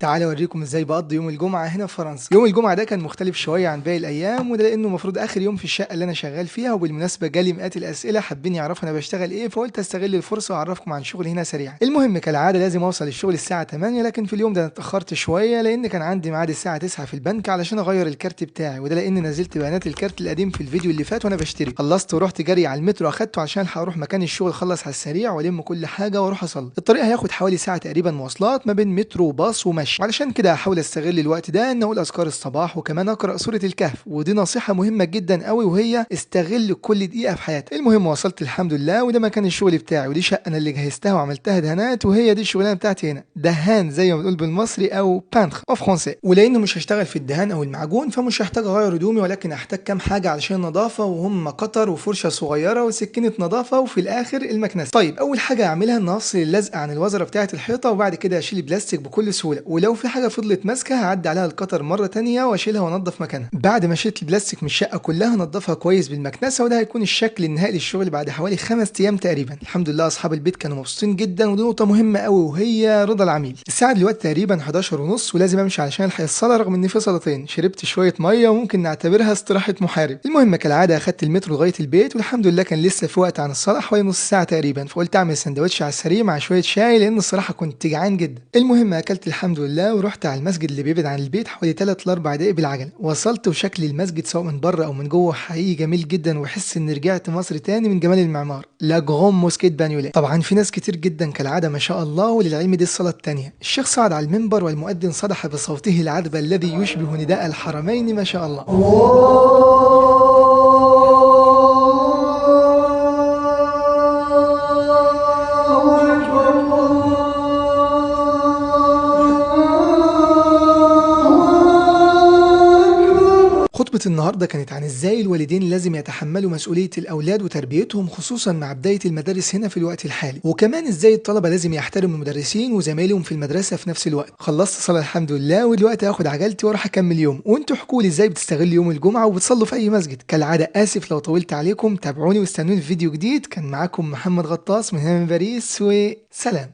تعالى اوريكم ازاي بقضي يوم الجمعه هنا في فرنسا. يوم الجمعه ده كان مختلف شويه عن باقي الايام، وده لانه المفروض اخر يوم في الشقه اللي انا شغال فيها، وبالمناسبه جالي مئات الاسئله حابين يعرفوا انا بشتغل ايه، فقلت استغل الفرصه واعرفكم عن شغلي هنا سريعا. المهم كالعاده لازم اوصل الشغل الساعه 8، لكن في اليوم ده انا اتاخرت شويه لان كان عندي ميعاد الساعه 9 في البنك علشان اغير الكارت بتاعي، وده لان نزلت بيانات الكارت القديم في الفيديو اللي فات وانا بشتري. خلصت ورحت جري على المترو اخدته عشان هروح مكان الشغل، اخلص على السريع والم كل حاجه واروح اصلي. الطريق هياخد حوالي ساعه تقريبا مواصلات ما بين مترو وباص ومشي، علشان كده هحاول استغل الوقت ده ان اقول اذكار الصباح وكمان اقرا سوره الكهف، ودي نصيحه مهمه جدا قوي وهي استغل كل دقيقه في حياتك. المهم وصلت الحمد لله، وده مكان الشغل بتاعي، ودي شقه انا اللي جهزتها وعملتها دهانات، وهي دي الشغلانه بتاعتي هنا، دهان زي ما بنقول بالمصري او بانتر او فرونسي. ولانه مش هشتغل في الدهان او المعجون فمش هحتاج اغير هدومي، ولكن هحتاج كام حاجه علشان النظافه، وهم قطر وفرشه صغيره وسكينه نظافه وفي الاخر المكنسه. طيب اول حاجه اعملها ان افصل اللزقه عن الوزره بتاعه الحيطه، وبعد كده اشيل البلاستيك بكل سهوله، ولو في حاجه فضلت ماسكه هعدي عليها القطر مره تانية واشيلها وانضف مكانها. بعد ما شلت البلاستيك من الشقه كلها هنضفها كويس بالمكنسه، وده هيكون الشكل النهائي للشغل بعد حوالي 5 ايام تقريبا. الحمد لله اصحاب البيت كانوا مبسوطين جدا، ودي نقطه مهمه قوي وهي رضا العميل. الساعه دلوقتي تقريبا 11 ونص ولازم امشي علشان الحق الصلاه، رغم ان في صلاتين. شربت شويه ميه وممكن نعتبرها استراحه محارب. المهم كالعاده اخدت المترو لغايه البيت، والحمد لله كان لسه في وقت عن الصلاه حوالي نص ساعه تقريبا، فقلت اعمل سندوتش على السريع مع شويه شاي لان الصراحه كنت جعان جدا. المهم اكلت الحمد لله ورحت على المسجد اللي بيبعد عن البيت حوالي 3 ل 4 دقائق بالعجله. وصلت وشكل المسجد سواء من بره او من جوه حقيقي جميل جدا، واحس ان رجعت مصر تاني من جمال المعمار. لا جرون موسكيت بانيولي. طبعا في ناس كتير جدا كالعاده ما شاء الله، وللعلم دي الصلاه الثانيه. الشيخ صعد على المنبر والمؤذن صدح بصوته العذب الذي يشبه نداء الحرمين ما شاء الله. خطبة النهاردة كانت عن ازاي الوالدين لازم يتحملوا مسؤولية الأولاد وتربيتهم، خصوصا مع بداية المدارس هنا في الوقت الحالي، وكمان ازاي الطلبة لازم يحترموا المدرسين وزمايلهم في المدرسة في نفس الوقت. خلصت صلاة الحمد لله، ودلوقتي هاخد عجلتي واروح أكمل يوم. وانتوا احكوا لي ازاي بتستغلوا يوم الجمعة وبتصلوا في أي مسجد. كالعادة آسف لو طولت عليكم، تابعوني واستنوني في فيديو جديد. كان معاكم محمد غطاس من هنا من باريس، وسلام.